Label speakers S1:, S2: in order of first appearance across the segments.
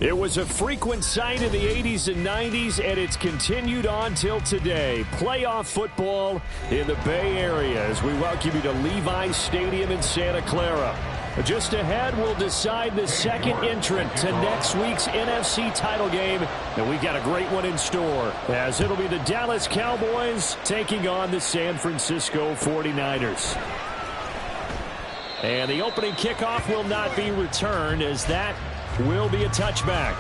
S1: It was a frequent sight in the 80s and 90s, and it's continued on till today. Playoff football in the Bay Area as we welcome you to Levi's Stadium in Santa Clara. Just ahead, we'll decide the second entrant to next week's NFC title game, and we've got a great one in store, as it'll be the Dallas Cowboys taking on the San Francisco 49ers. And the opening kickoff will not be returned, as that will be a touchback.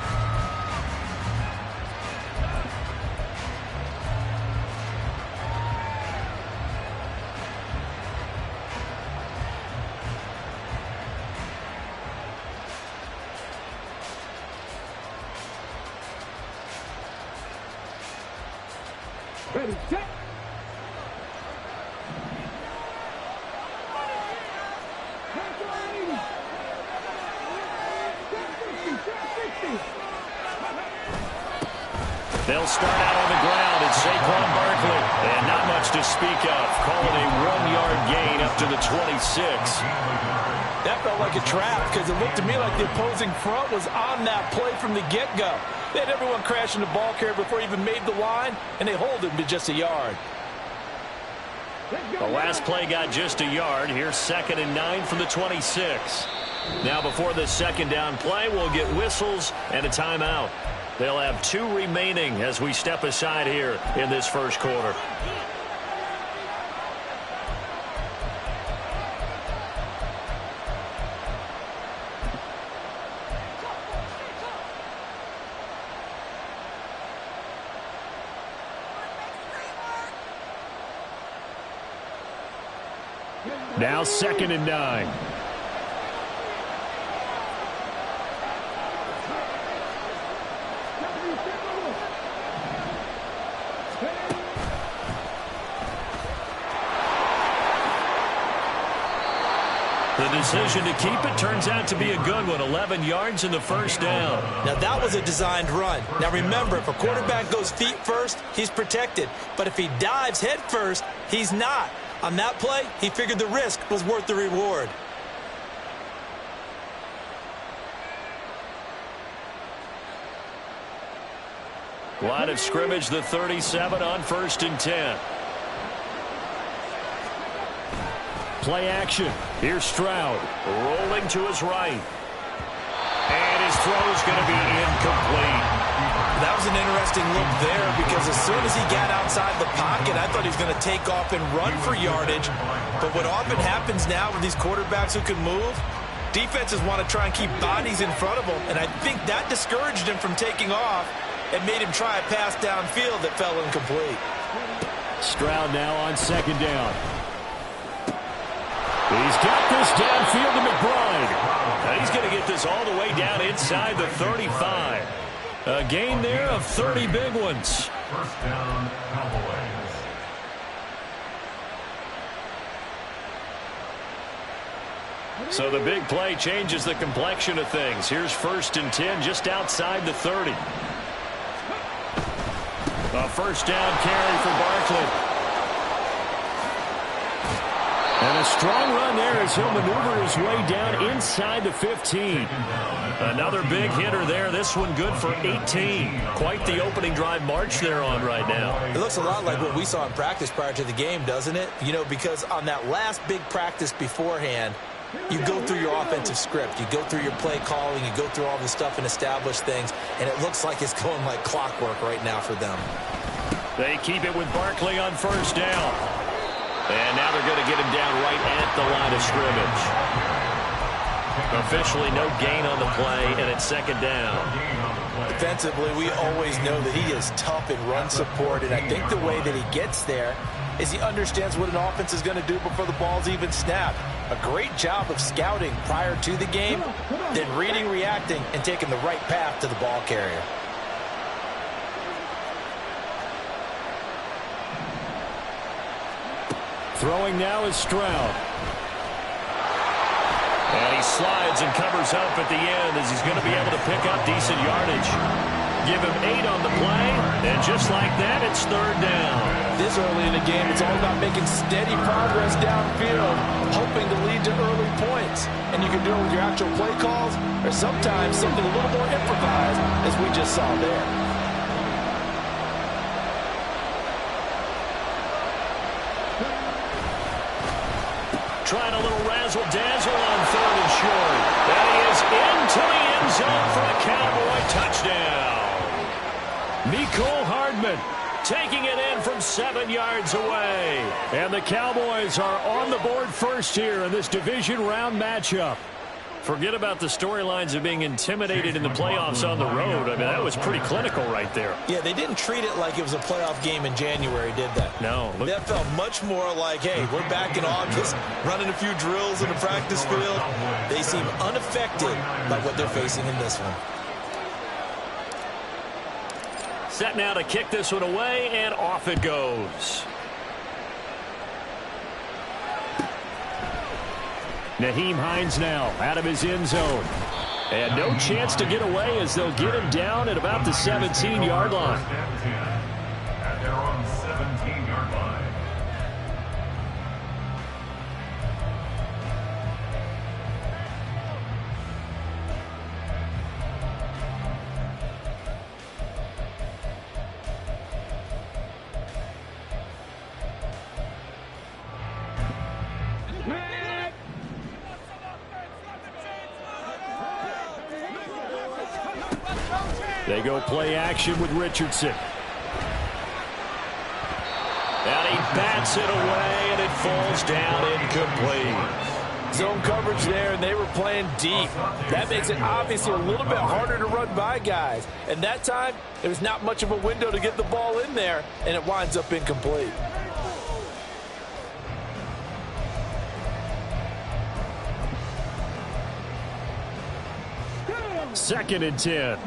S2: Ready, set.
S1: They'll start out on the ground. It's Saquon Barkley. And not much to speak of. Call it a 1-yard gain up to the 26.
S3: That felt like a trap because it looked to me like the opposing front was on that play from the get-go. They had everyone crashing the ball carrier before he even made the line, and they hold him to just a yard.
S1: The last play got just a yard. Here's 2nd and 9 from the 26. Now before the second down play, we'll get whistles and a timeout. They'll have 2 remaining as we step aside here in this first quarter. Now 2nd and 9. The decision to keep it turns out to be a good one. 11 yards in the first down.
S3: Now, that was a designed run. Now, remember, if a quarterback goes feet first, he's protected. But if he dives head first, he's not. On that play, he figured the risk was worth the reward.
S1: Line of scrimmage, the 37 on 1st and 10. Play action. Here's Stroud. Rolling to his right. And his throw's going to be incomplete.
S3: That was an interesting look there because as soon as he got outside the pocket, I thought he was going to take off and run for yardage. But what often happens now with these quarterbacks who can move, defenses want to try and keep bodies in front of them. And I think that discouraged him from taking off and made him try a pass downfield that fell incomplete.
S1: Stroud now on 2nd down. He's got this downfield to McBride. Now he's going to get this all the way down inside the 35. A gain there of 30 big ones.
S4: First down, Cowboys.
S1: So the big play changes the complexion of things. Here's 1st and 10 just outside the 30. A first down carry for Barkley. And a strong run there as he'll maneuver his way down inside the 15. Another big hitter there. This one good for 18. Quite the opening drive march they're on right now.
S3: It looks a lot like what we saw in practice prior to the game, doesn't it? You know, because on that last big practice beforehand, you go through your offensive script. You go through your play calling. You go through all the stuff and establish things. And it looks like it's going like clockwork right now for them.
S1: They keep it with Barkley on 1st down. And now they're going to get him down right at the line of scrimmage. Officially no gain on the play, and it's 2nd down.
S3: Defensively, we always know that he is tough in run support, and I think the way that he gets there is he understands what an offense is going to do before the ball's even snapped. A great job of scouting prior to the game, then reading, reacting, and taking the right path to the ball carrier.
S1: Throwing now is Stroud. And he slides and covers up at the end as he's going to be able to pick up decent yardage. Give him 8 on the play, and just like that, it's third down.
S3: This early in the game, it's all about making steady progress downfield, hoping to lead to early points. And you can do it with your actual play calls, or sometimes something a little more improvised, as we just saw there.
S1: Trying a little razzle-dazzle on third and short. That is into the end zone for a Cowboy touchdown. Mecole Hardman taking it in from 7 yards away. And the Cowboys are on the board first here in this division round matchup. Forget about the storylines of being intimidated in the playoffs on the road. I mean, that was pretty clinical right there.
S3: Yeah, they didn't treat it like it was a playoff game in January, did they?
S1: No.
S3: That felt much more like, hey, we're back in August, running a few drills in the practice field. They seem unaffected by what they're facing in this one.
S1: Set now to kick this one away, and off it goes. Nyheim Hines now out of his end zone. And no chance to get away as they'll get him down at about the 17-yard line.
S4: At their own 17-yard line.
S1: They go play action with Richardson. And he bats it away, and it falls down incomplete.
S3: Zone coverage there, and they were playing deep. That makes it obviously a little bit harder to run by guys. And that time, there's not much of a window to get the ball in there, and it winds up incomplete.
S1: Second and 10.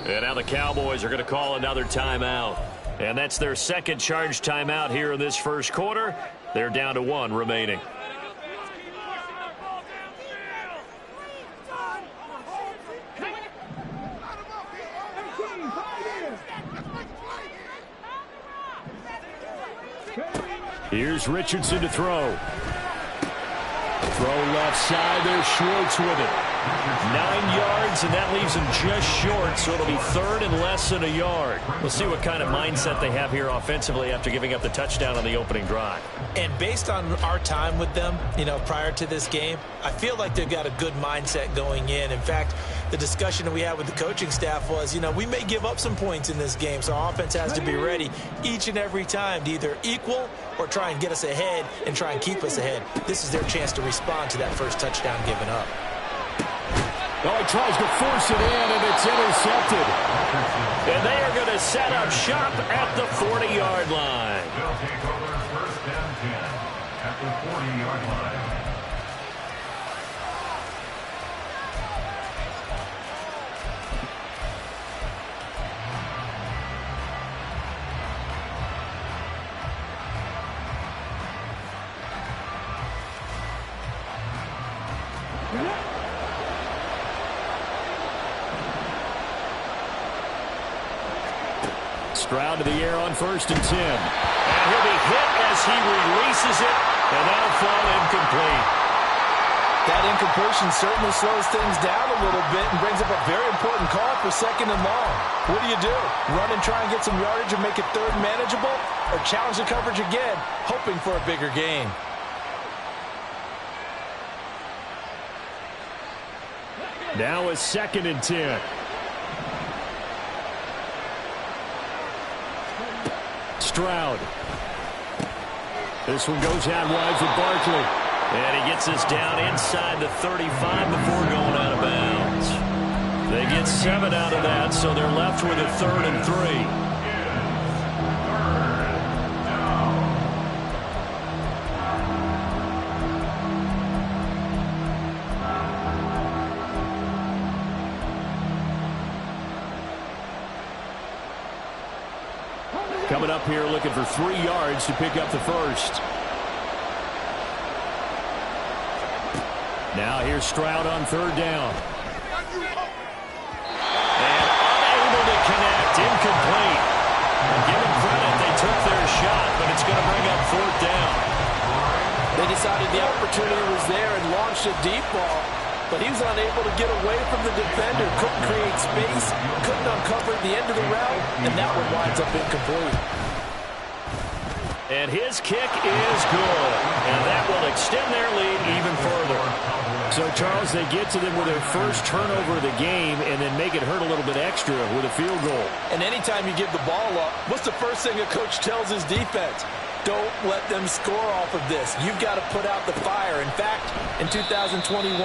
S1: And now the Cowboys are going to call another timeout. And that's their second charge timeout here in this first quarter. They're down to 1 remaining. Here's Richardson to throw. Throw left side. There's Schwartz with it. 9 yards, and that leaves him just short, so it'll be third and less than a yard. We'll see what kind of mindset they have here offensively after giving up the touchdown on the opening drive.
S3: And based on our time with them, prior to this game, I feel like they've got a good mindset going in. In fact, the discussion that we had with the coaching staff was, we may give up some points in this game, so our offense has to be ready each and every time to either equal or try and get us ahead and try and keep us ahead. This is their chance to respond to that first touchdown given up.
S1: Oh, he tries to force it in, and it's intercepted. And they are going to set up shop at the 40-yard line.
S4: They'll take over first and 10 at the 40-yard line.
S1: Stroud to the air on first and 10. And he'll be hit as he releases it, and that'll fall incomplete.
S3: That incompletion certainly slows things down a little bit and brings up a very important call for second and long. What do? Run and try and get some yardage and make it third manageable, or challenge the coverage again, hoping for a bigger gain?
S1: Now a second and 10. Stroud. This one goes out wide for Barkley. And he gets us down inside the 35 before going out of bounds. They get 7 out of that, so they're left with a third and 3. Coming up here looking for 3 yards to pick up the first. Now here's Stroud on third down.
S3: a deep ball, but he was unable to get away from the defender. Couldn't create space, couldn't uncover the end of the route, and that one winds up incomplete.
S1: And his kick is good. And that will extend their lead even further. So, Charles, they get to them with their first turnover of the game and then make it hurt a little bit extra with a field goal.
S3: And anytime you give the ball up, what's the first thing a coach tells his defense? Don't let them score off of this. You've got to put out the fire. In fact, in 2021,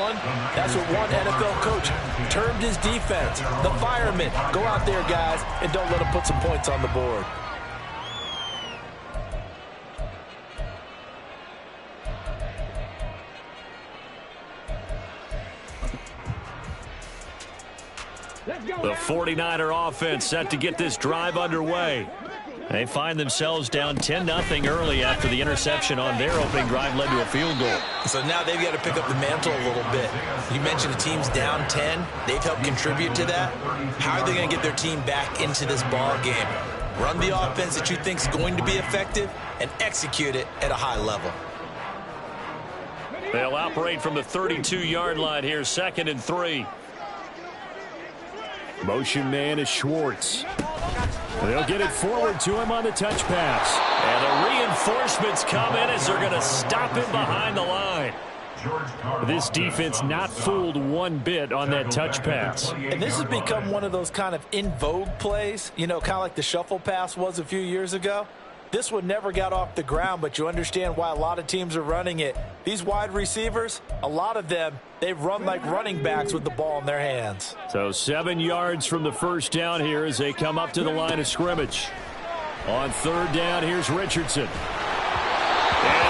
S3: that's what one NFL coach termed his defense. The firemen. Go out there, guys, and don't let them put some points on the board.
S1: The 49er offense set to get this drive underway. They find themselves down 10-0 early after the interception on their opening drive led to a field goal.
S3: So now they've got to pick up the mantle a little bit. You mentioned the team's down 10. They've helped contribute to that. How are they going to get their team back into this ball game? Run the offense that you think is going to be effective and execute it at a high level.
S1: They'll operate from the 32-yard line here, 2nd and 3. Motion man is Schwartz. They'll get it forward to him on the touch pass. And the reinforcements come in as they're going to stop him behind the line. This defense not fooled one bit on that touch pass.
S3: And this has become one of those kind of in vogue plays, you know, kind of like the shuffle pass was a few years ago. This one never got off the ground, but you understand why a lot of teams are running it. These wide receivers, a lot of them, they run like running backs with the ball in their hands.
S1: So 7 yards from the first down here as they come up to the line of scrimmage. On 3rd down, here's Richardson. And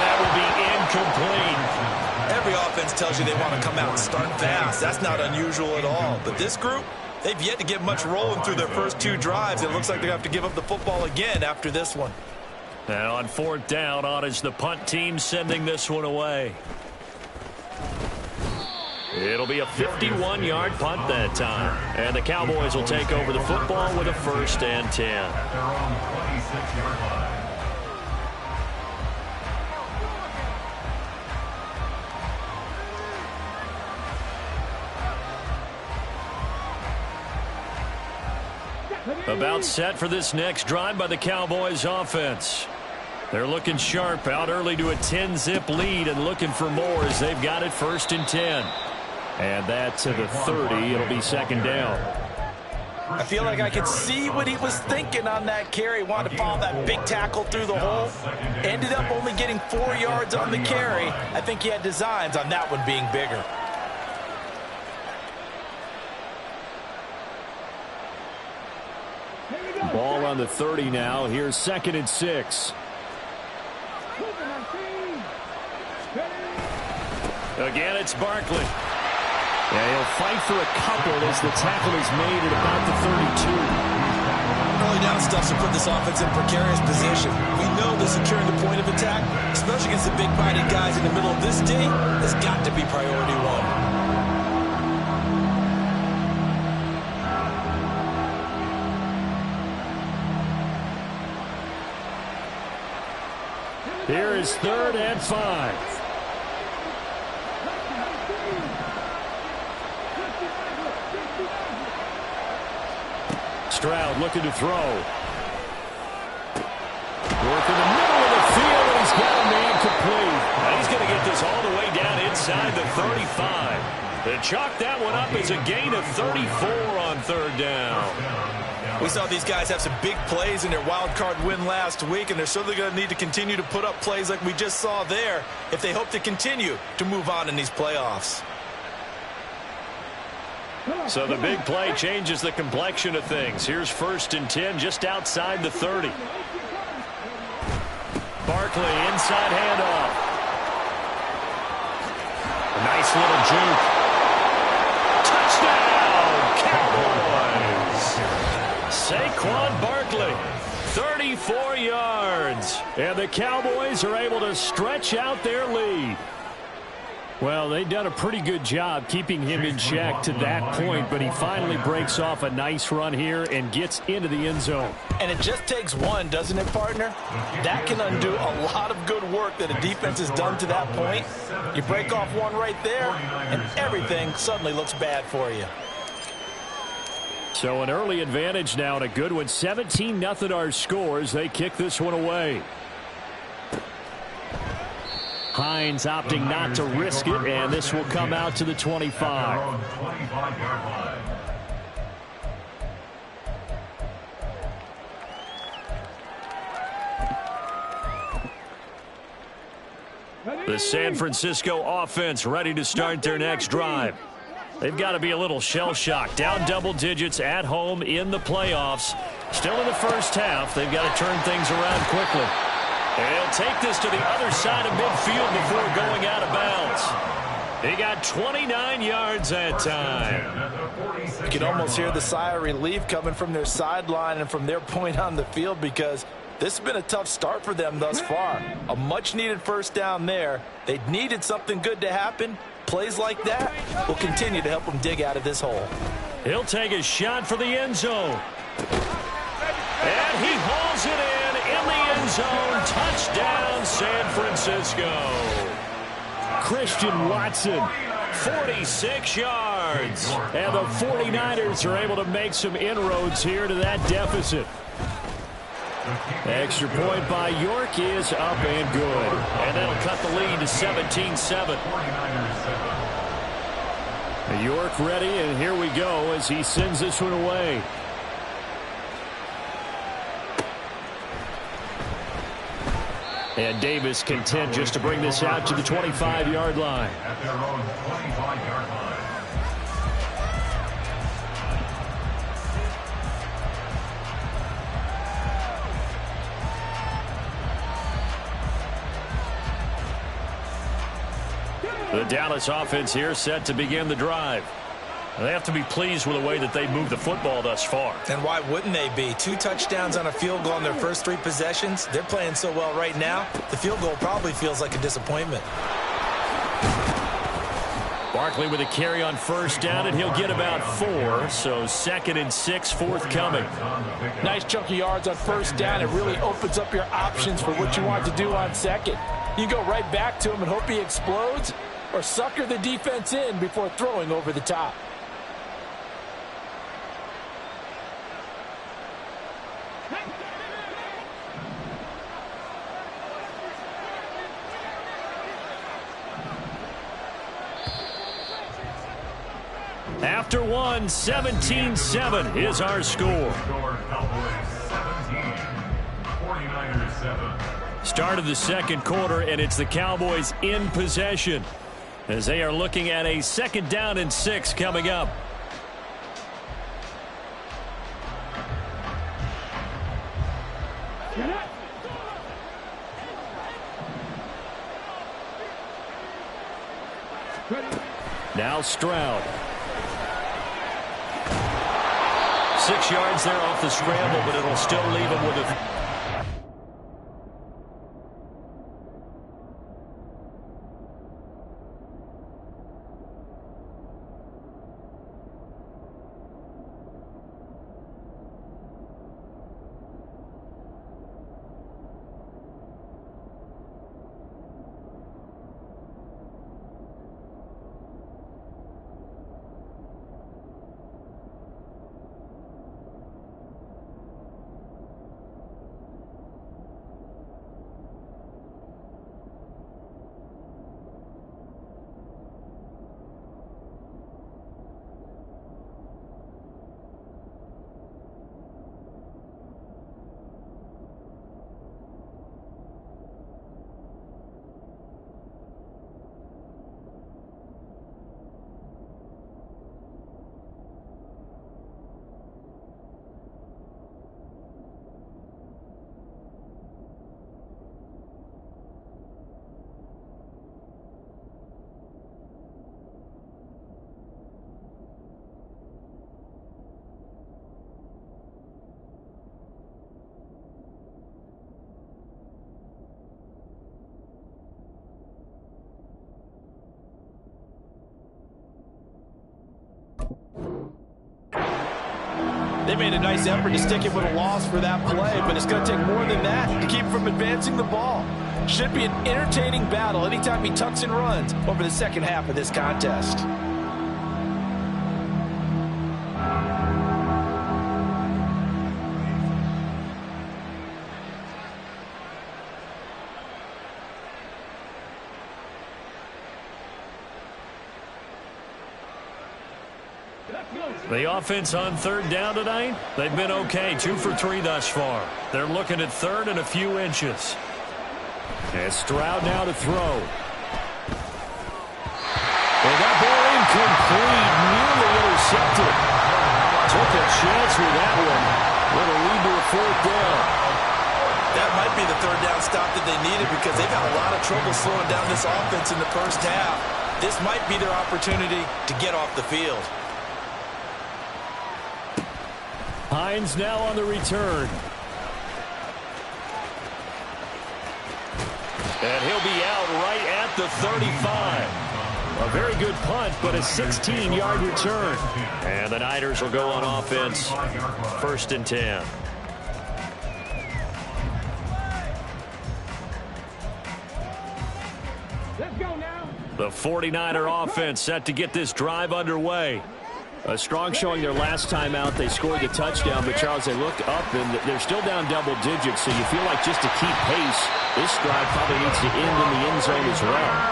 S1: that will be incomplete.
S3: Every offense tells you they want to come out and start fast. That's not unusual at all. But this group, they've yet to get much rolling through their first 2 drives. It looks like they have to give up the football again after this one.
S1: And on 4th down, on is the punt team sending this one away. It'll be a 51-yard punt that time. And the Cowboys will take over the football with a 1st and 10.
S4: At their own 26-yard line.
S1: About set for this next drive by the Cowboys offense. They're looking sharp, out early to a 10-zip lead and looking for more as they've got it 1st and 10. And that to the 30. It'll be 2nd down.
S3: I feel like I could see what he was thinking on that carry. Wanted to follow that big tackle through the hole. Ended up only getting 4 yards on the carry. I think he had designs on that one being bigger.
S1: Ball on the 30 now. Here's 2nd and 6. Again, it's Barkley. Yeah, he'll fight for a couple as the tackle is made at about the 32.
S3: Early down stuff to put this offense in precarious position. We know that securing the point of attack, especially against the big-bodied guys in the middle of this D, has got to be priority 1.
S1: Here is 3rd and 5. Stroud looking to throw. Work in the middle of the field, and he's got a man complete. Now he's going to get this all the way down inside the 35. They chalk that one up as a gain of 34 on 3rd down.
S3: We saw these guys have some big plays in their wild card win last week, and they're certainly going to need to continue to put up plays like we just saw there if they hope to continue to move on in these playoffs.
S1: So the big play changes the complexion of things. Here's 1st and 10 just outside the 30. Barkley inside handoff. Nice little juke. Touchdown, Cowboys. Saquon Barkley, 34 yards. And the Cowboys are able to stretch out their lead. Well, they've done a pretty good job keeping him in check to that point, but he finally breaks off a nice run here and gets into the end zone.
S3: And it just takes one, doesn't it, partner? That can undo a lot of good work that a defense has done to that point. You break off one right there, and everything suddenly looks bad for you.
S1: So an early advantage now and a good one. 17-0 our score as they kick this one away. Hines opting not to risk it, and this will come out to the 25. The San Francisco offense ready to start their next drive. They've got to be a little shell-shocked. Down double digits at home in the playoffs. Still in the first half. They've got to turn things around quickly. And he'll take this to the other side of midfield before going out of bounds. He got 29 yards that time.
S3: You can almost hear the sigh of relief coming from their sideline and from their point on the field, because this has been a tough start for them thus far. A much-needed first down there. They needed something good to happen. Plays like that will continue to help them dig out of this hole.
S1: He'll take a shot for the end zone. And he hauls it in the end zone. Touchdown, San Francisco. Christian Watson, 46 yards. And the 49ers are able to make some inroads here to that deficit. Extra point by York is up and good. And that'll cut the lead to 17-7. York ready, and here we go as he sends this one away. And Davis content just to bring this out to the 25-yard line.
S4: At their own 25-yard line.
S1: The Dallas offense here set to begin the drive. They have to be pleased with the way that they moved the football thus far.
S3: And why wouldn't they be? 2 touchdowns on a field goal in their first 3 possessions. They're playing so well right now, the field goal probably feels like a disappointment.
S1: Barkley with a carry on first down, and he'll get about 4. So 2nd and 6 forthcoming.
S5: Nice chunk of yards on first down. It really opens up your options for what you want to do on second. You go right back to him and hope he explodes, or sucker the defense in before throwing over the top.
S1: After one, 17-7 is our score.
S4: Cowboys 17, 49ers 7.
S1: Start of the second quarter, and it's the Cowboys in possession as they are looking at a 2nd down and 6 coming up. Now Stroud. 6 yards there off the scramble, but it'll still leave him with a...
S3: They made a nice effort to stick it with a loss for that play, but it's going to take more than that to keep from advancing the ball. Should be an entertaining battle anytime he tucks and runs over the second half of this contest.
S1: The offense on third down tonight, they've been okay, 2 for 3 thus far. They're looking at third and a few inches. And Stroud now to throw. And that ball incomplete, nearly intercepted. Took a chance with that one. Little lead to a fourth down.
S3: That might be the third down stop that they needed because they've had a lot of trouble slowing down this offense in the first half. This might be their opportunity to get off the field.
S1: Hines now on the return. And he'll be out right at the 35. A very good punt, but a 16-yard return. And the Niners will go on offense. 1st and 10.
S2: Let's go now.
S1: The 49er offense set to get this drive underway. A strong showing their last time out. They scored the touchdown, but Charles, they looked up and they're still down double digits, so you feel like just to keep pace, this drive probably needs to end in the end zone as well.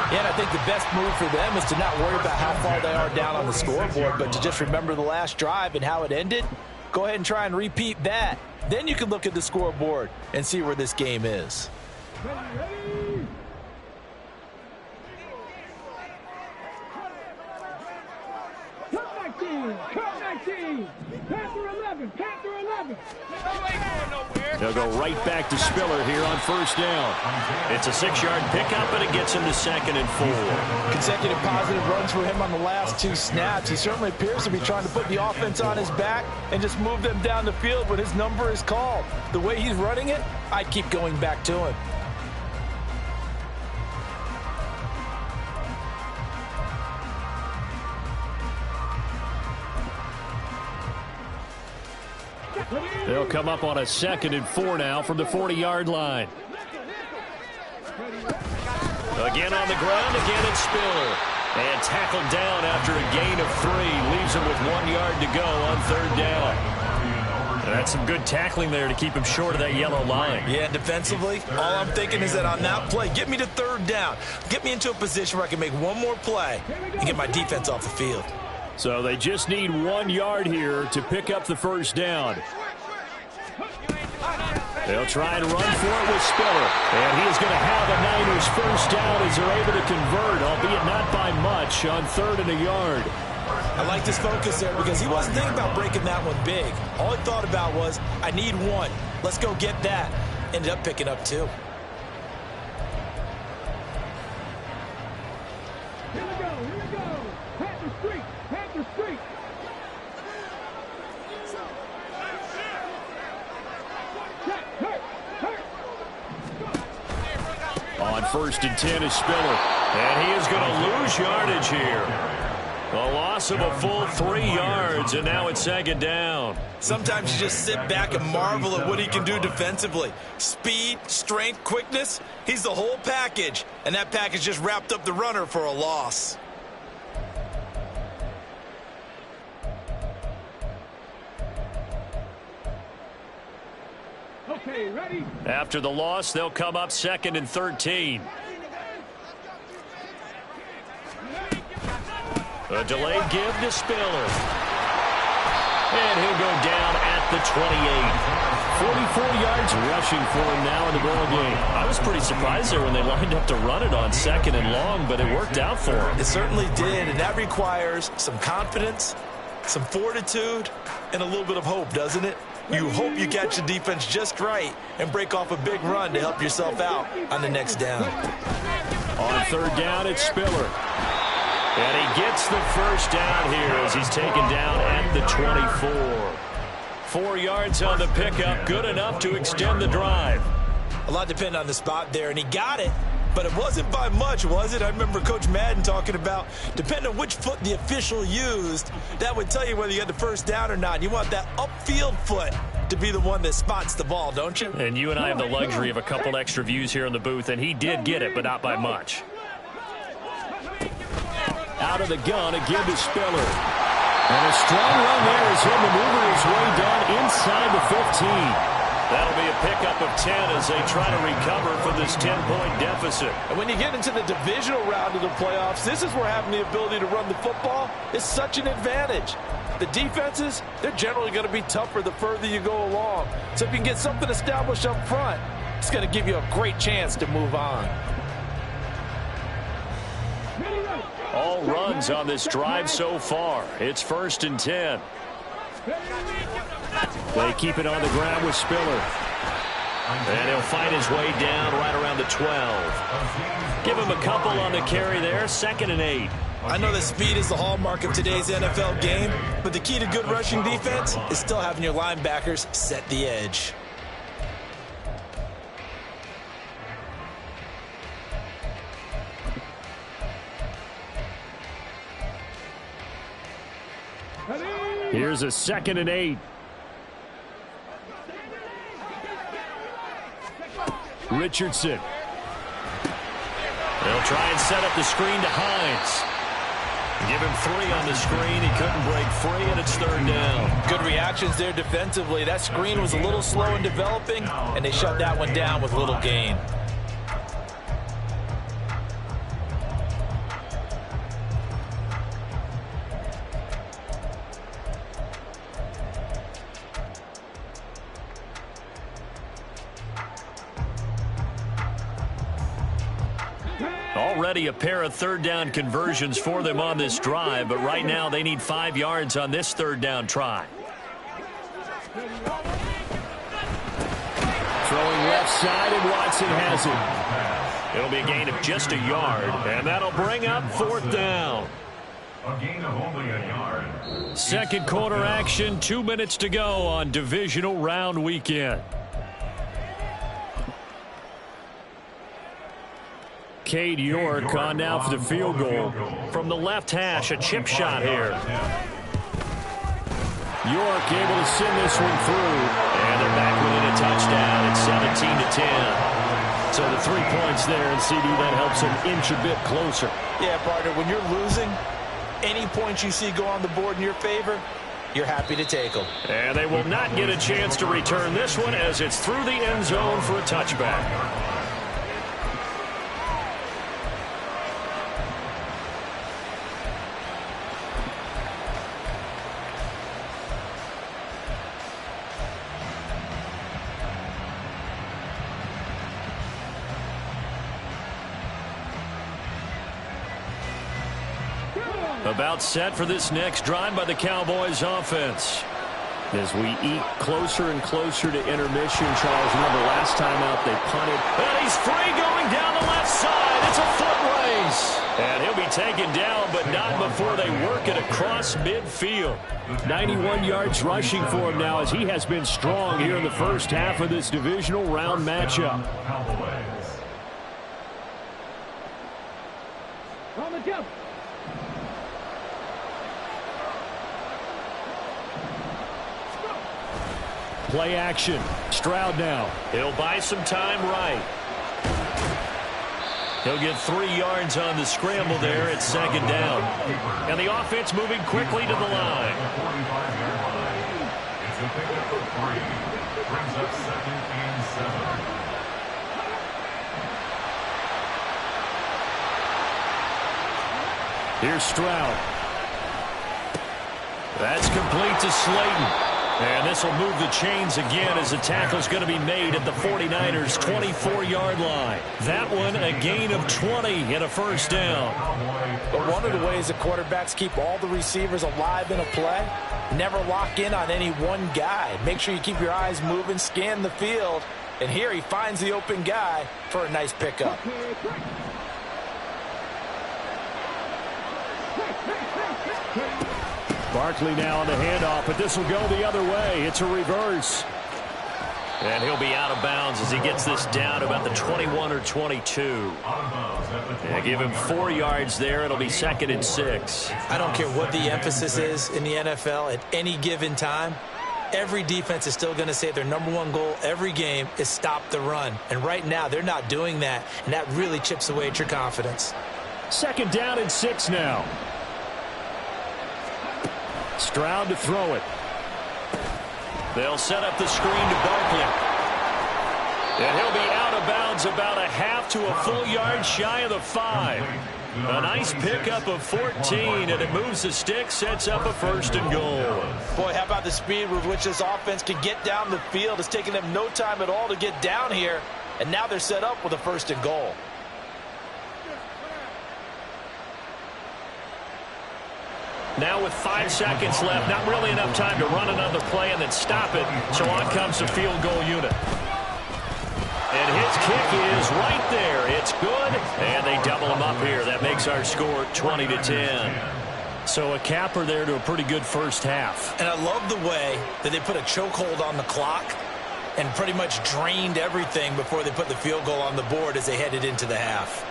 S5: Yeah, and I think the best move for them is to not worry about how far they are down on the scoreboard, but to just remember the last drive and how it ended. Go ahead and try and repeat that. Then you can look at the scoreboard and see where this game is.
S2: Ready. Cut 19. Panther 11. Panther 11.
S1: They'll go right back to Spiller here on 1st down. It's a 6-yard pickup, and it gets him to 2nd and 4.
S5: Consecutive positive runs for him on the last 2 snaps. He certainly appears to be trying to put the offense on his back and just move them down the field when his number is called. The way he's running it, I'd keep going back to him.
S1: They'll come up on a 2nd and 4 now from the 40-yard line. Again on the ground, again it's Spiller. And tackled down after a gain of 3. Leaves him with 1 yard to go on 3rd down. And that's some good tackling there to keep him short of that yellow line.
S3: Yeah, defensively, all I'm thinking is that on that play, get me to 3rd down. Get me into a position where I can make one more play and get my defense off the field.
S1: So they just need 1 yard here to pick up the 1st down. They'll try and run for it with Spiller. And he is going to have a Niners 1st down as they're able to convert, albeit not by much, on 3rd and a yard.
S3: I like this focus there because he wasn't thinking about breaking that one big. All he thought about was, I need 1. Let's go get that. Ended up picking up 2.
S2: Here we go. Here we go. Panther Street. Panther Street.
S1: On 1st and 10 is Spiller. And he is going to lose yardage here. A loss of a full 3 yards, and now it's 2nd down.
S3: Sometimes you just sit back and marvel at what he can do defensively. Speed, strength, quickness, he's the whole package. And that package just wrapped up the runner for a loss.
S2: Okay, ready?
S1: After the loss, they'll come up 2nd and 13. A delayed give to Spiller. And he'll go down at the 28. 44 yards rushing for him now in the ball game. I was pretty surprised there when they lined up to run it on 2nd and long, but it worked out for him.
S3: It certainly did, and that requires some confidence, some fortitude, and a little bit of hope, doesn't it? You hope you catch the defense just right and break off a big run to help yourself out on the next down.
S1: On 3rd down, it's Spiller. And he gets the 1st down here as he's taken down at the 24. 4 yards on the pickup, good enough to extend the drive.
S3: A lot depended on the spot there, and he got it, But it wasn't by much, was it? I remember Coach Madden talking about, depending on which foot the official used, that would tell you whether you had the first down or not. You want that upfield foot to be the one that spots the ball, don't you?
S1: And you and I have the luxury of a couple extra views here in the booth, and he did get it, but not by much. Out of the gun, again to Spiller. And a strong run there as he'll maneuver his way down inside the 15. That'll be a pickup of 10 as they try to recover from this 10-point deficit.
S5: And when you get into the divisional round of the playoffs, this is where having the ability to run the football is such an advantage. The defenses, they're generally going to be tougher the further you go along. So if you can get something established up front, it's going to give you a great chance to move on.
S1: All runs on this drive so far. It's 1st and 10. They keep it on the ground with Spiller. And he'll fight his way down right around the 12. Give him a couple on the carry there. 2nd and 8.
S3: I know that speed is the hallmark of today's NFL game, but the key to good rushing defense is still having your linebackers set the edge.
S1: Here's a 2nd and 8. Richardson. They'll try and set up the screen to Hines. Give him 3 on the screen. He couldn't break free, and it's 3rd down.
S5: Good reactions there defensively. That screen was a little slow in developing, and they shut that one down with little gain.
S1: Already a pair of 3rd down conversions for them on this drive, but right now they need 5 yards on this 3rd down try. Throwing left side, and Watson has it. It'll be a gain of just a yard, and that'll bring up 4th down.
S4: A gain of only a yard.
S1: 2nd quarter action, 2 minutes to go on divisional round weekend. Cade York on now for the field goal. From the left hash, a chip shot here. York able to send this one through. And they're back within a touchdown. It's 17-10. So the 3 points there, and CD, that helps them inch a bit closer.
S5: Yeah, partner, when you're losing, any points you see go on the board in your favor, you're happy to take them.
S1: And they will not get a chance to return this one as it's through the end zone for a touchback. About set for this next drive by the Cowboys offense. As we eat closer and closer to intermission, Charles, remember last time out they punted. And he's free going down the left side. It's a foot race. And he'll be taken down, but not before they work it across midfield. 91 yards rushing for him now as he has been strong here in the first half of this divisional round matchup.
S2: On the jump.
S1: Play action. Stroud now. He'll buy some time right. He'll get 3 yards on the scramble there at 2nd down. And the offense moving quickly to the line.
S4: It's a pickup of 3. Brings up 2nd and 7.
S1: Here's Stroud. That's complete to Slayton. And this will move the chains again as the tackle's going to be made at the 49ers' 24-yard line. That one a gain of 20 and a 1st down.
S5: But one of the ways the quarterbacks keep all the receivers alive in a play, never lock in on any one guy. Make sure you keep your eyes moving, scan the field. And here he finds the open guy for a nice pickup.
S1: Barkley now on the handoff, but this will go the other way. It's a reverse. And he'll be out of bounds as he gets this down about the 21 or 22. Yeah, give him 4 yards there. It'll be 2nd and 6.
S3: I don't care what the emphasis is in the NFL at any given time. Every defense is still going to say their #1 goal every game is stop the run. And right now, they're not doing that, and that really chips away at your confidence.
S1: 2nd down and 6 now. Stroud to throw it. They'll set up the screen to Barkley. And he'll be out of bounds about a half to a full yard shy of the 5. A nice pickup of 14, and it moves the stick, sets up a 1st and goal.
S3: Boy, how about the speed with which this offense can get down the field? It's taken them no time at all to get down here, and now they're set up with a 1st and goal.
S1: Now with 5 seconds left, not really enough time to run another play and then stop it, so on comes the field goal unit. And his kick is right there. It's good, and they double him up here. That makes our score 20-10. So a capper there to a pretty good first half.
S3: And I love the way that they put a chokehold on the clock and pretty much drained everything before they put the field goal on the board as they headed into the half.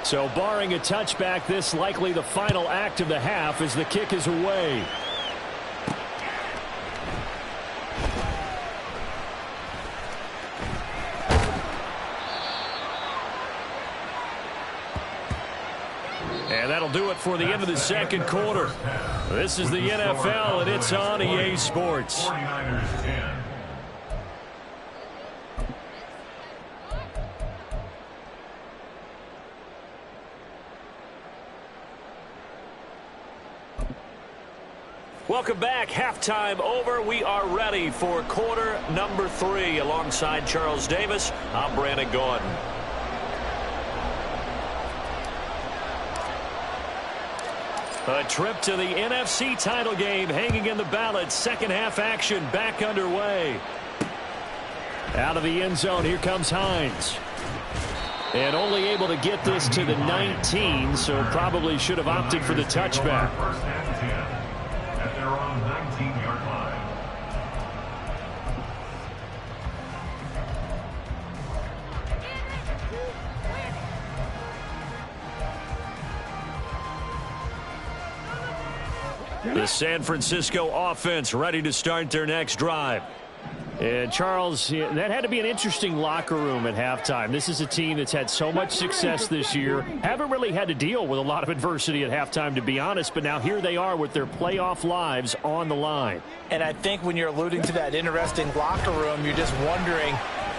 S1: So barring a touchback, this likely the final act of the half as the kick is away. And that'll do it for the end of the 2nd quarter. This is the NFL, and it's on EA Sports.
S4: 49ers 10.
S1: Welcome back. Halftime over. We are ready for quarter number 3. Alongside Charles Davis, I'm Brandon Gordon. A trip to the NFC title game hanging in the balance. Second half action back underway. Out of the end zone, here comes Hines. And only able to get this to the 19, so probably should have opted for the touchback.
S4: 1st and 10 at their own 19-yard line.
S1: The San Francisco offense ready to start their next drive. And Charles, that had to be an interesting locker room at halftime. This is a team that's had so much success this year. Haven't really had to deal with a lot of adversity at halftime, to be honest. But now here they are with their playoff lives on the line.
S3: And I think when you're alluding to that interesting locker room, you're just wondering,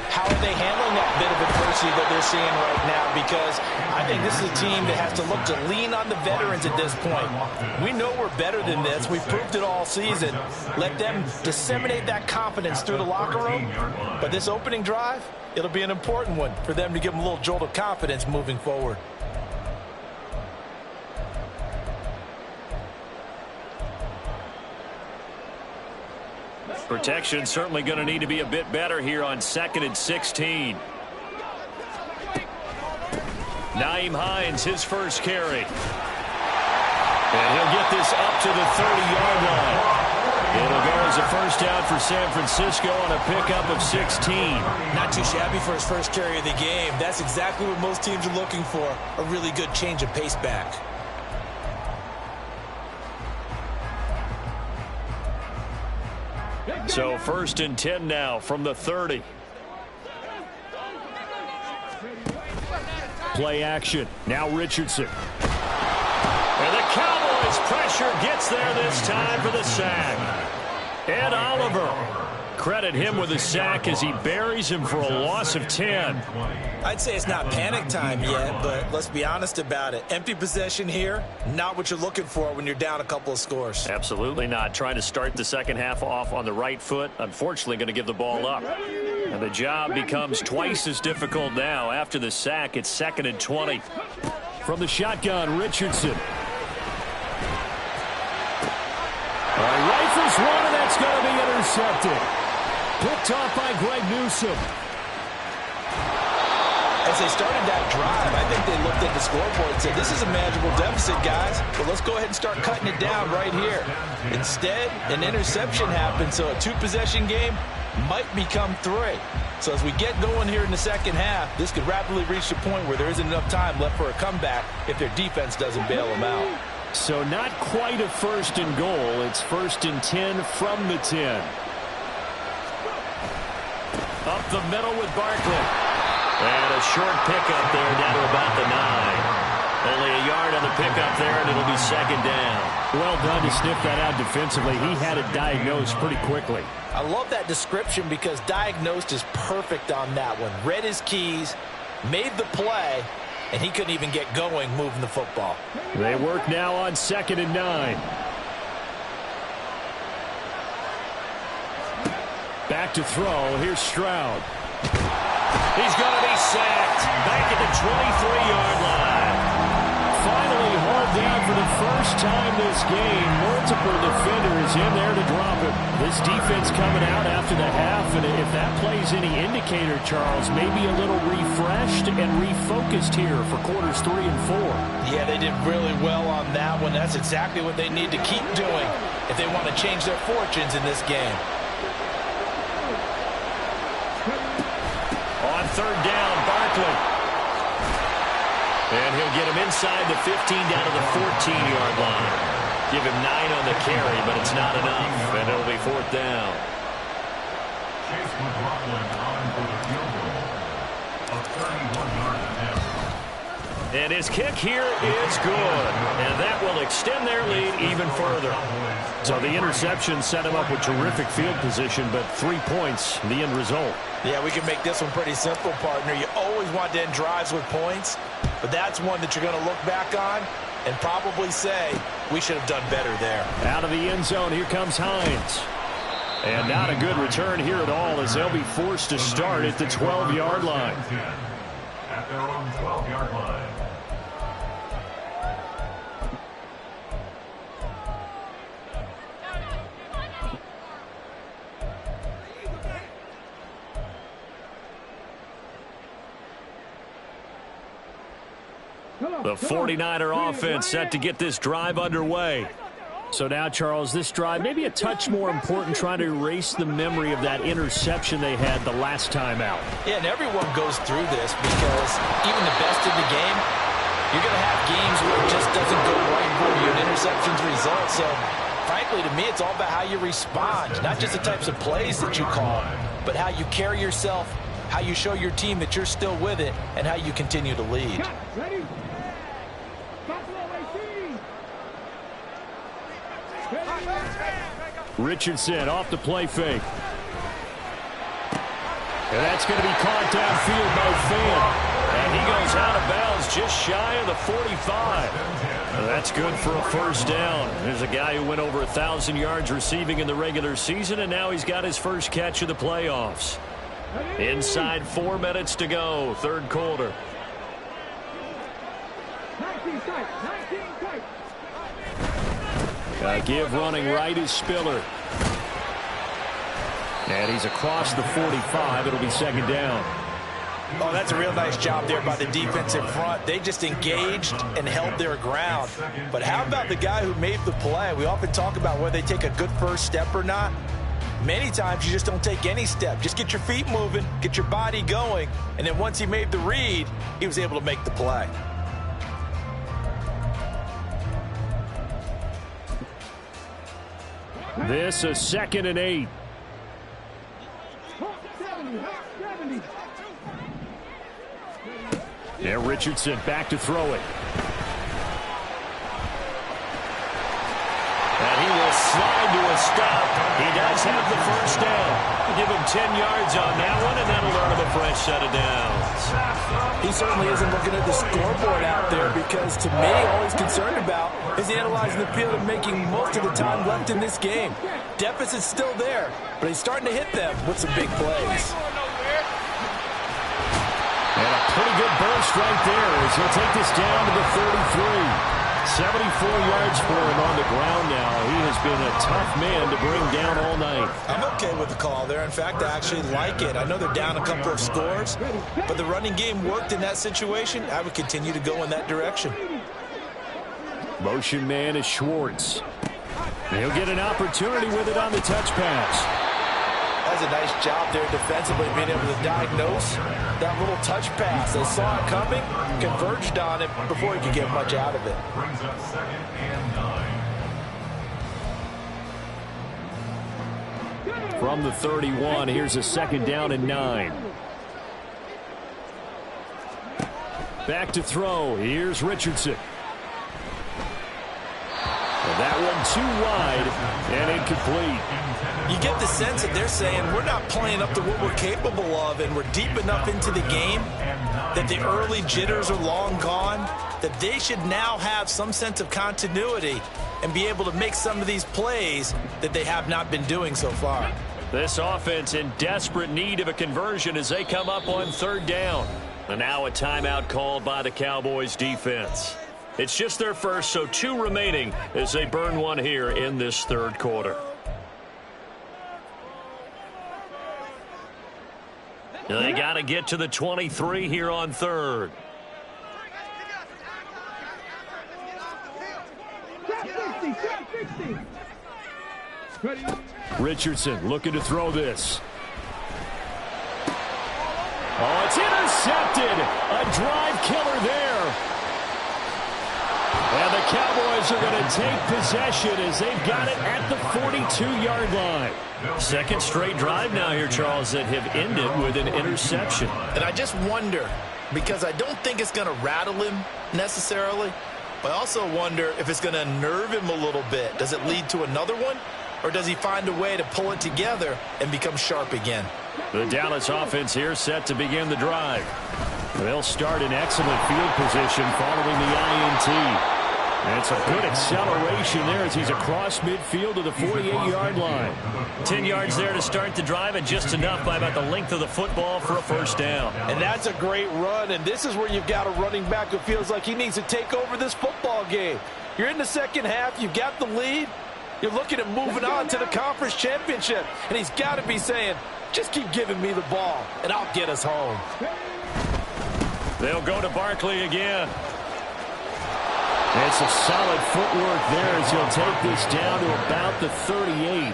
S3: how are they handling that bit of adversity that they're seeing right now? Because I think this is a team that has to look to lean on the veterans at this point. We know we're better than this. We've proved it all season. Let them disseminate that confidence through the locker room. But this opening drive, it'll be an important one for them to give them a little jolt of confidence moving forward.
S1: Protection certainly going to need to be a bit better here on 2nd and 16. Nyheim Hines, his first carry. And he'll get this up to the 30-yard line. It'll go as a first down for San Francisco on a pickup of 16.
S3: Not too shabby for his first carry of the game. That's exactly what most teams are looking for, a really good change of pace back.
S1: So 1st and 10 now from the 30. Play action. Now Richardson. And the Cowboys pressure gets there this time for the sack. Ed Oliver. Credit him with a sack as he buries him for a loss of 10.
S3: I'd say it's not panic time yet, but let's be honest about it. Empty possession here, not what you're looking for when you're down a couple of scores.
S1: Absolutely not. Trying to start the second half off on the right foot. Unfortunately, going to give the ball up. And the job becomes twice as difficult now. After the sack, it's 2nd and 20. From the shotgun, Richardson. Rifles one, and that's going to be intercepted. Picked off by Greg Newsome.
S3: As As they started that drive, I think they looked at the scoreboard and said, this is a manageable deficit, guys, but let's go ahead and start cutting it down right here. Instead, an interception happened, so a two-possession game might become 3. So as we get going here in the second half, this could rapidly reach the point where there isn't enough time left for a comeback if their defense doesn't bail them out.
S1: So not quite a 1st and goal. It's 1st and 10 from the 10. Up the middle with Barkley. And a short pickup there down to about the 9. Only a yard on the pickup there, and it'll be 2nd down. Well done to sniff that out defensively. He had it diagnosed pretty quickly.
S5: I love that description because diagnosed is perfect on that one. Read his keys, made the play, and he couldn't even get going moving the football.
S1: They work now on 2nd and 9. Back to throw. Here's Stroud. He's going to be sacked. Back at the 23-yard line. Finally hauled down for the first time this game. Multiple defenders in there to drop him. This defense coming out after the half, and if that plays any indicator, Charles, maybe a little refreshed and refocused here for quarters 3 and 4.
S5: Yeah, they did really well on that one. That's exactly what they need to keep doing if they want to change their fortunes in this game.
S1: On 3rd down, Barkley. And he'll get him inside the 15 down to the 14-yard line. Give him 9 on the carry, but it's not enough, and it'll be 4th down.
S4: Chase McLaughlin on for the field goal. A 31-yard attempt.
S1: And his kick here is good. And that will extend their lead even further. So the interception set him up with terrific field position, but 3 points, the end result.
S5: Yeah, we can make this one pretty simple, partner. You always want to end drives with points, but that's one that you're going to look back on and probably say, we should have done better there.
S1: Out of the end zone, here comes Hines. And not a good return here at all as they'll be forced to start at the 12-yard line.
S4: At their own 12-yard line.
S1: The 49er offense set to get this drive underway. So now, Charles, this drive maybe a touch more important, trying to erase the memory of that interception they had the last time out.
S5: Yeah, and everyone goes through this because even the best in the game, you're going to have games where it just doesn't go right for you. An interception's result. So, frankly, to me, it's all about how you respond. Not just the types of plays that you call, but how you carry yourself, how you show your team that you're still with it, and how you continue to lead.
S2: Ready?
S1: Richardson off the play fake. And that's going to be caught downfield by Fant. And he goes out of bounds just shy of the 45. That's good for a 1st down. There's a guy who went over 1,000 yards receiving in the regular season, and now he's got his first catch of the playoffs. Inside 4 minutes to go, 3rd quarter.
S2: 19 tight, 19 tight.
S1: Give running right is Spiller. And he's across the 45. It'll be 2nd down.
S5: Oh, that's a real nice job there by the defensive front. They just engaged and held their ground. But how about the guy who made the play? We often talk about whether they take a good first step or not. Many times you just don't take any step. Just get your feet moving, get your body going, and then once he made the read, he was able to make the play.
S1: This is 2nd and 8.
S2: 70.
S1: Yeah, Richardson back to throw it. And he will slide to a stop. He does have the 1st down. We'll give him 10 yards on that one, and that'll earn him a fresh set of downs.
S5: He certainly isn't looking at the scoreboard out there because, to me, all he's concerned about is analyzing the field and making most of the time left in this game. Deficit's still there, but he's starting to hit them with some big plays.
S1: And a pretty good burst right there as he'll take this down to the 33. 74 yards for him on the ground now. He has been a tough man to bring down all night.
S3: I'm okay with the call there. In fact, I actually like it. I know they're down a couple of scores, but the running game worked in that situation. I would continue to go in that direction.
S1: Motion man is Schwartz. He'll get an opportunity with it on the touch pass.
S5: That's a nice job there defensively, being able to diagnose that little touch pass. They saw it coming, converged on it before he could get much out of it.
S4: Brings up 2nd and 9.
S1: From the 31, here's a 2nd down and 9. Back to throw. Here's Richardson. And that one too wide and incomplete.
S3: You get the sense that they're saying we're not playing up to what we're capable of, and we're deep enough into the game that the early jitters are long gone, that they should now have some sense of continuity and be able to make some of these plays that they have not been doing so far.
S1: This offense in desperate need of a conversion as they come up on 3rd down. And now a timeout called by the Cowboys defense. It's just their first, so 2 remaining as they burn one here in this 3rd quarter. They got to get to the 23 here on 3rd. Richardson looking to throw this. Oh, it's intercepted. A drive killer there. And the Cowboys are going to take possession as they've got it at the 42-yard line. 2nd straight drive now here, Charles, that have ended with an interception.
S3: And I just wonder, because I don't think it's going to rattle him necessarily, but I also wonder if it's going to nerve him a little bit. Does it lead to another one, or does he find a way to pull it together and become sharp again?
S1: The Dallas offense here set to begin the drive. They'll start in excellent field position following the INT. And it's a good acceleration there as he's across midfield to the 48-yard line. 10 yards there to start the drive, and just enough by about the length of the football for a 1st down.
S5: And that's a great run, and this is where you've got a running back who feels like he needs to take over this football game. You're in the 2nd half, you've got the lead, you're looking at moving on to the conference championship, and he's got to be saying, just keep giving me the ball, and I'll get us home.
S1: They'll go to Barkley again. It's a solid footwork there as he'll take this down to about the 38.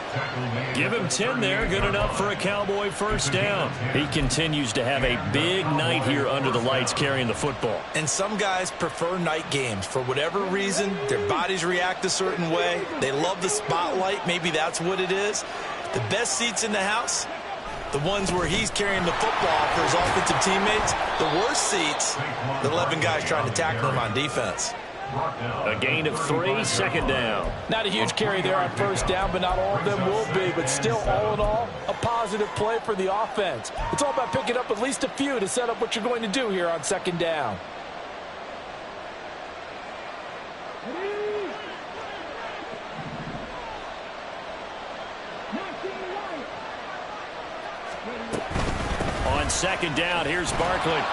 S1: Give him 10 there. Good enough for a Cowboy 1st down. He continues to have a big night here under the lights carrying the football.
S3: And some guys prefer night games. For whatever reason, their bodies react a certain way. They love the spotlight. Maybe that's what it is. The best seats in the house, the ones where he's carrying the football for his offensive teammates. The worst seats, the 11 guys trying to tackle him on defense.
S1: A gain of 3, 2nd down.
S5: Not a huge carry there on 1st down, but not all of them will be. But still, all in all, a positive play for the offense. It's all about picking up at least a few to set up what you're going to do here on 2nd down.
S1: On 2nd down, here's Barkley.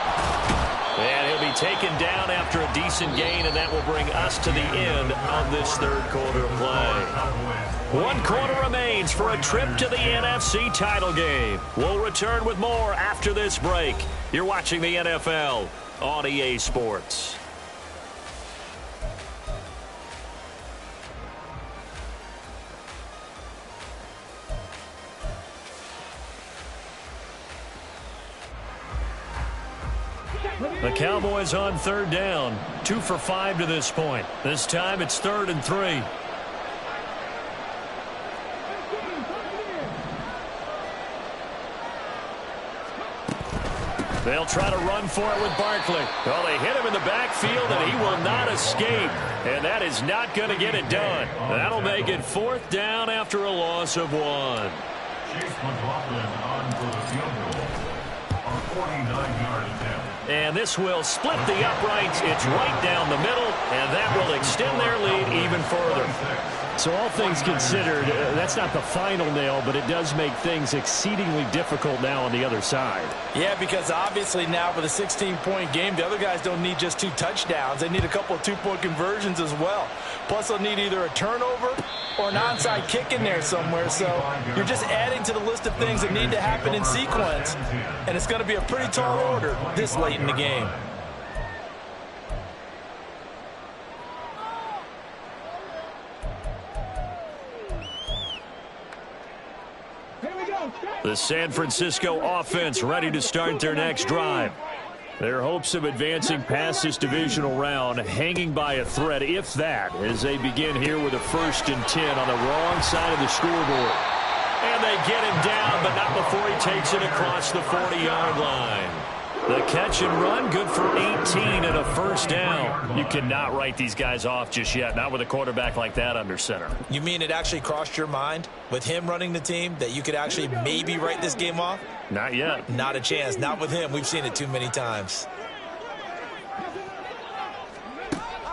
S1: And he'll be taken down after a decent gain, and that will bring us to the end of this 3rd quarter of play. 1 quarter remains for a trip to the NFC title game. We'll return with more after this break. You're watching the NFL on EA Sports. The Cowboys on 3rd down. 2 for 5 to this point. This time it's 3rd and 3. They'll try to run for it with Barkley. Well, they hit him in the backfield, and he will not escape. And that is not going to get it done. That'll make it 4th down after a loss of 1.
S4: Chase McLaughlin on for the field goal. A 49-yard attempt.
S1: And this will split the uprights. It's right down the middle, and that will extend their lead even further. So all things considered, that's not the final nail, but it does make things exceedingly difficult now on the other side.
S5: Yeah, because obviously now with a 16-point game, the other guys don't need just 2 touchdowns. They need a couple of 2-point conversions as well. Plus, they'll need either a turnover or an onside kick in there somewhere. So you're just adding to the list of things that need to happen in sequence. And it's going to be a pretty tall order this late in the game.
S1: The San Francisco offense ready to start their next drive. Their hopes of advancing past this divisional round hanging by a thread, if that, as they begin here with a 1st and 10 on the wrong side of the scoreboard. And they get him down, but not before he takes it across the 40-yard line. The catch and run, good for 18 and a 1st down. You cannot write these guys off just yet, not with a quarterback like that under center.
S3: You mean it actually crossed your mind with him running the team that you could actually maybe write this game off?
S1: Not yet.
S3: Not a chance. Not with him. We've seen it too many times.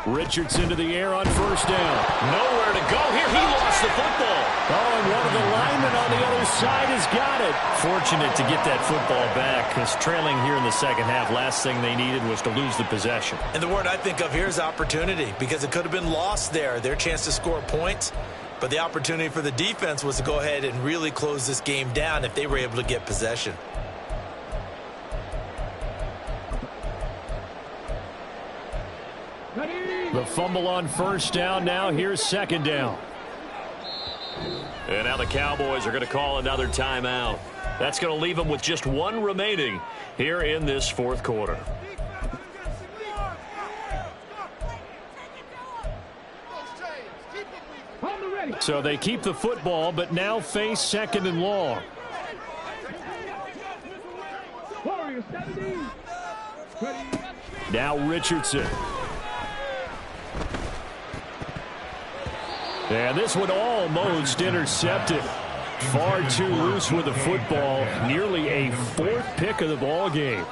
S1: Richardson to the air on 1st down. Nowhere to go here. He lost the football. Oh, and one of the linemen on the other side has got it. Fortunate to get that football back, because trailing here in the second half, last thing they needed was to lose the possession.
S3: And the word I think of here is opportunity, because it could have been lost there. Their chance to score points. But the opportunity for the defense was to go ahead and really close this game down if they were able to get possession.
S1: The fumble on 1st down. Now here's 2nd down. And now the Cowboys are going to call another timeout. That's going to leave them with just 1 remaining here in this 4th quarter. So they keep the football, but now face 2nd and long. Now Richardson. And this one almost intercepted. Far too loose with the football. Nearly a 4th pick of the ball game.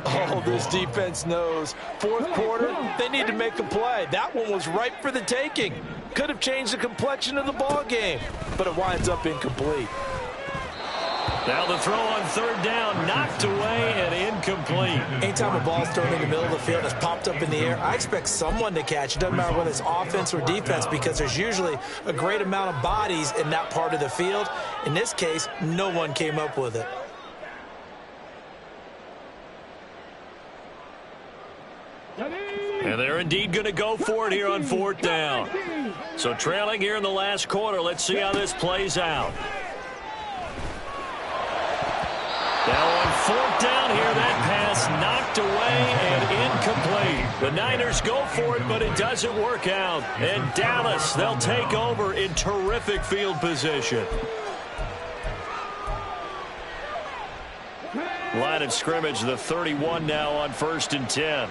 S5: Oh, this defense knows. 4th quarter, they need to make a play. That one was ripe for the taking. Could have changed the complexion of the ball game, but it winds up incomplete.
S1: Now the throw on 3rd down, knocked away and incomplete.
S3: Anytime a ball's thrown in the middle of the field, it's popped up in the air, I expect someone to catch. It doesn't matter whether it's offense or defense, because there's usually a great amount of bodies in that part of the field. In this case, no one came up with it.
S1: And they're indeed going to go for it here on 4th down. So trailing here in the last quarter, let's see how this plays out. Now on 4th down here, that pass knocked away and incomplete. The Niners go for it, but it doesn't work out. And Dallas, they'll take over in terrific field position. Line of scrimmage, the 31 now on 1st and 10.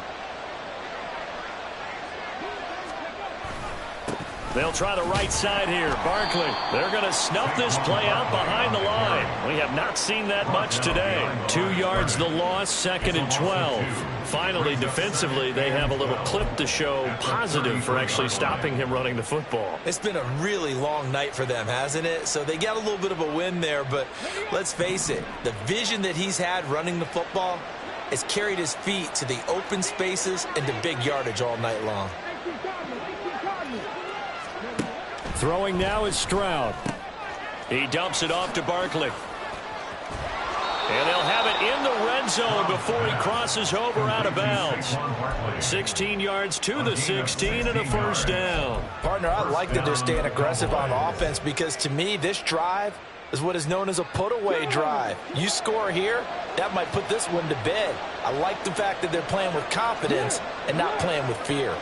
S1: They'll try the right side here. Barkley, they're going to snuff this play out behind the line. We have not seen that much today. 2 yards the loss, 2nd and 12. Finally, defensively, they have a little clip to show positive for actually stopping him running the football.
S3: It's been a really long night for them, hasn't it? So they got a little bit of a win there, but let's face it, the vision that he's had running the football has carried his feet to the open spaces and to big yardage all night long.
S1: Throwing now is Stroud. He dumps it off to Barkley. And they'll have it in the red zone before he crosses over out of bounds. 16 yards to the 16 and a 1st down.
S5: Partner, I like that they're staying aggressive on offense, because to me, this drive is what is known as a put-away drive. You score here, that might put this one to bed. I like the fact that they're playing with confidence and not playing with fear.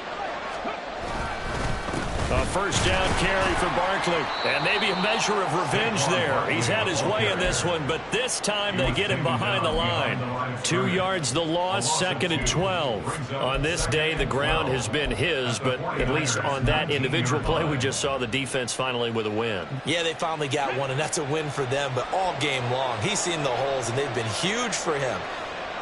S1: A 1st down carry for Barkley. And maybe a measure of revenge there. He's had his way in this one, but this time they get him behind the line. 2 yards the loss, 2nd and 12. On this day, the ground has been his, but at least on that individual play, we just saw the defense finally with a win.
S3: Yeah, they finally got one, and that's a win for them, but all game long, he's seen the holes, and they've been huge for him.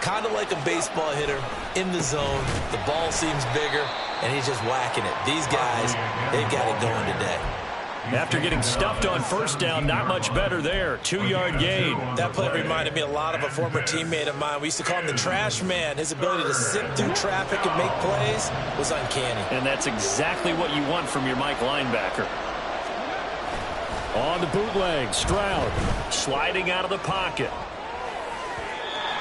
S3: Kind of like a baseball hitter in the zone. The ball seems bigger, and he's just whacking it. These guys, they've got it going today.
S1: After getting stuffed on first down, not much better there. 2-yard gain.
S3: That play reminded me a lot of a former teammate of mine. We used to call him the trash man. His ability to sift through traffic and make plays was uncanny.
S1: And that's exactly what you want from your Mike linebacker. On the bootleg, Stroud sliding out of the pocket.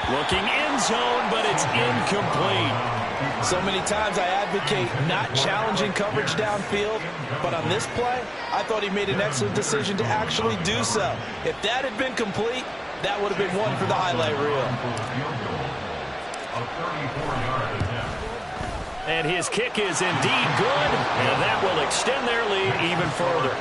S1: Looking end zone, but it's incomplete.
S5: So many times I advocate not challenging coverage downfield, but on this play, I thought he made an excellent decision to actually do so. If that had been complete, that would have been one for the highlight reel.
S1: And his kick is indeed good, and that will extend their lead even further.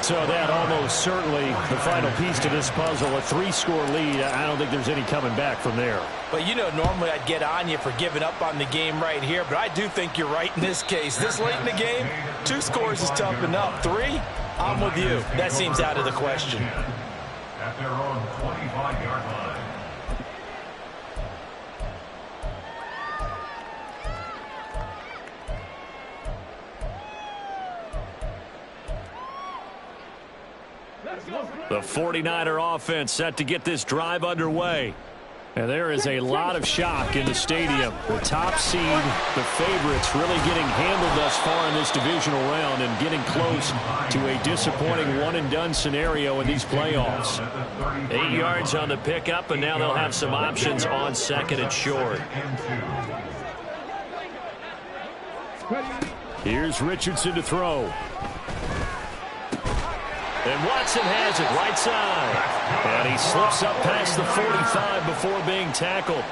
S1: So that almost certainly the final piece to this puzzle, a 3-score lead. I don't think there's any coming back from there.
S5: But, you know, normally I'd get on you for giving up on the game right here, but I do think you're right in this case. This late in the game, 2 scores is tough enough. 3, I'm with you. That seems out of the question.
S4: At their own 25-yard line.
S1: The 49er offense set to get this drive underway. And there is a lot of shock in the stadium. The top seed, the favorites, really getting handled thus far in this divisional round and getting close to a disappointing one-and-done scenario in these playoffs. 8 yards on the pickup, and now they'll have some options on second and short. Here's Richardson to throw. And Watson has it right side. And he slips up past the 45 before being tackled.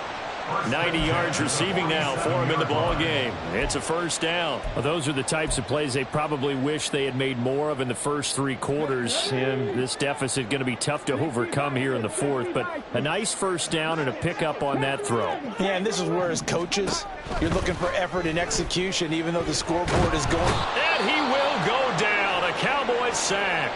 S1: 90 yards receiving now for him in the ball game. It's a first down. Well, those are the types of plays they probably wish they had made more of in the first 3 quarters. And this deficit going to be tough to overcome here in the fourth. But a nice first down and a pickup on that throw.
S5: Yeah, and this is where as coaches, you're looking for effort and execution, even though the scoreboard is going.
S1: And he will go down. A Cowboys sack.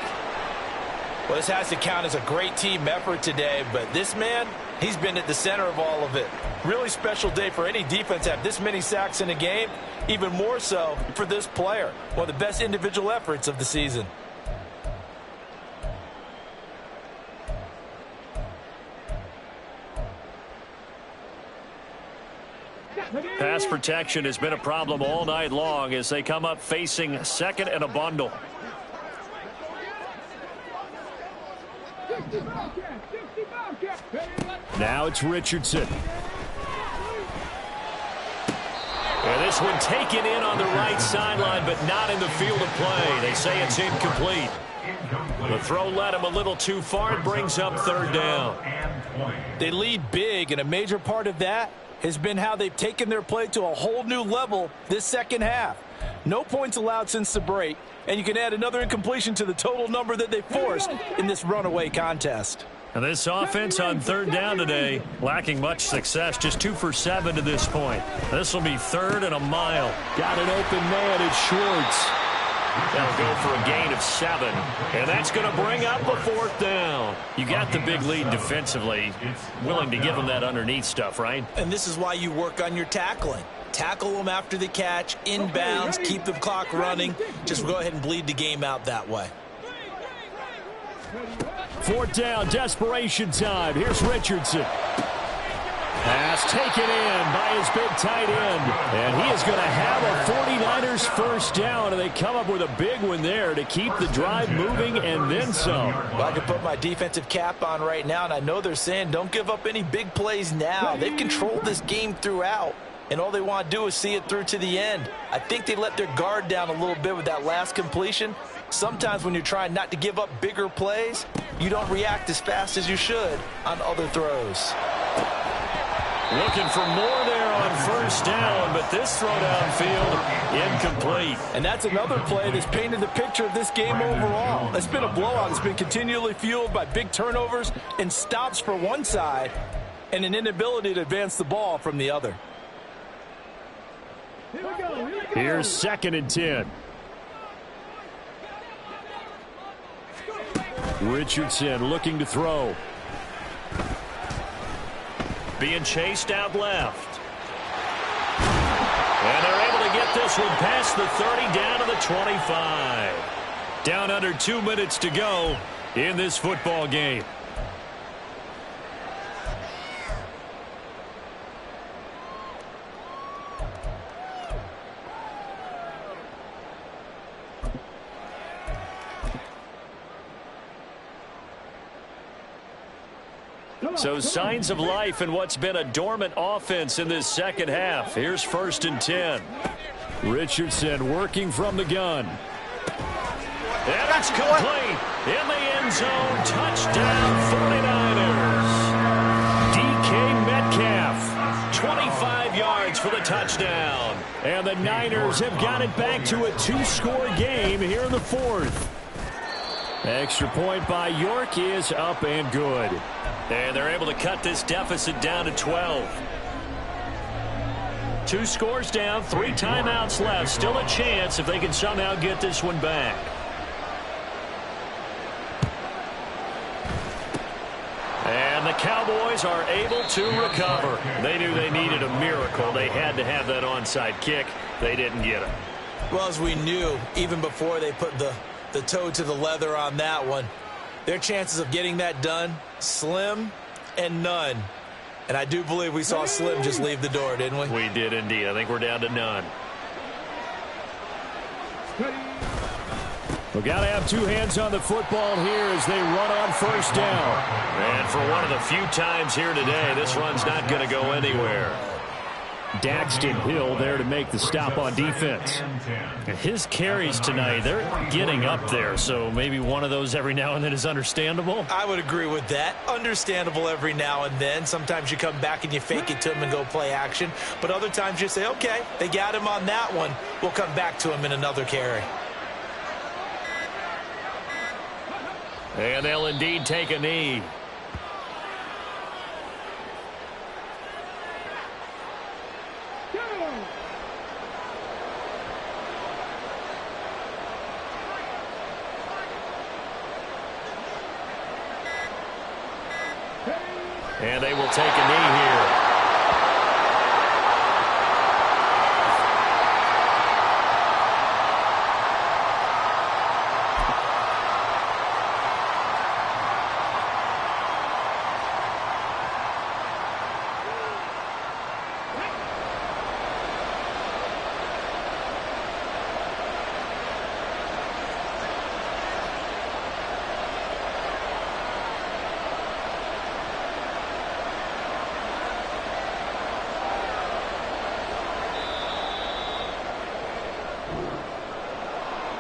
S5: Well, this has to count as a great team effort today, but this man, he's been at the center of all of it. Really special day for any defense to have this many sacks in a game, even more so for this player. One of the best individual efforts of the season.
S1: Pass protection has been a problem all night long as they come up facing second and a bundle. Now it's Richardson. And this one taken in on the right sideline, but not in the field of play. They say it's incomplete. The throw led him a little too far and brings up third down.
S5: They lead big, and a major part of that has been how they've taken their play to a whole new level this second half. No points allowed since the break, and you can add another incompletion to the total number that they forced in this runaway contest.
S1: And this offense on third down today, lacking much success, just 2 for 7 to this point. This will be 3rd and a mile. Got an open man, it's Schwartz. That'll go for a gain of 7, and that's going to bring up a 4th down. You got the big lead defensively, willing to give them that underneath stuff, right?
S3: And this is why you work on your tackling. Tackle them after the catch, inbounds, keep the clock running. Just go ahead and bleed the game out that way.
S1: 4th down, desperation time. Here's Richardson. Pass taken in by his big tight end. And he is going to have a 49ers first down. And they come up with a big one there to keep the drive moving and then some.
S5: Well, I can put my defensive cap on right now, and I know they're saying don't give up any big plays now. They've controlled this game throughout, and all they want to do is see it through to the end. I think they let their guard down a little bit with that last completion. Sometimes when you're trying not to give up bigger plays, you don't react as fast as you should on other throws.
S1: Looking for more there on first down, but this throw downfield incomplete.
S5: And that's another play that's painted the picture of this game overall. It's been a blowout. It's been continually fueled by big turnovers and stops for one side and an inability to advance the ball from the other.
S1: Here's 2nd and 10. Richardson looking to throw. being chased out left. And they're able to get this one past the 30 down to the 25. Down under 2 minutes to go in this football game. So signs of life in what's been a dormant offense in this second half. Here's 1st and 10. Richardson working from the gun. And it's complete. In the end zone. Touchdown 49ers. DK Metcalf. 25 yards for the touchdown. And the Niners have got it back to a 2-score game here in the 4th. Extra point by York is up and good. And they're able to cut this deficit down to 12. 2 scores down, 3 timeouts left. Still a chance if they can somehow get this one back. And the Cowboys are able to recover. They knew they needed a miracle. They had to have that onside kick. They didn't get it.
S3: Well, as we knew, even before they put the toe to the leather on that one, their chances of getting that done, slim and none. And I do believe we saw Slim just leave the door, didn't we?
S1: We did indeed. I think we're down to none. We've got to have 2 hands on the football here as they run on 1st down. And for one of the few times here today, this run's not going to go anywhere. Daxton Hill there to make the stop on defense. His carries tonight, they're getting up there, so maybe one of those every now and then is understandable.
S3: I would agree with that. Understandable every now and then. Sometimes you come back and you fake it to him and go play action. But other times you say, okay, they got him on that one. We'll come back to him in another carry.
S1: And they'll indeed take a knee. And they will take a knee here.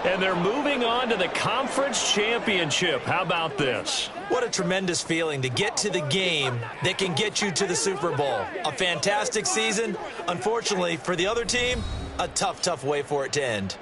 S1: And they're moving on to the conference championship. How about this?
S3: What a tremendous feeling to get to the game that can get you to the Super Bowl. A fantastic season. Unfortunately, for the other team, a tough way for it to end.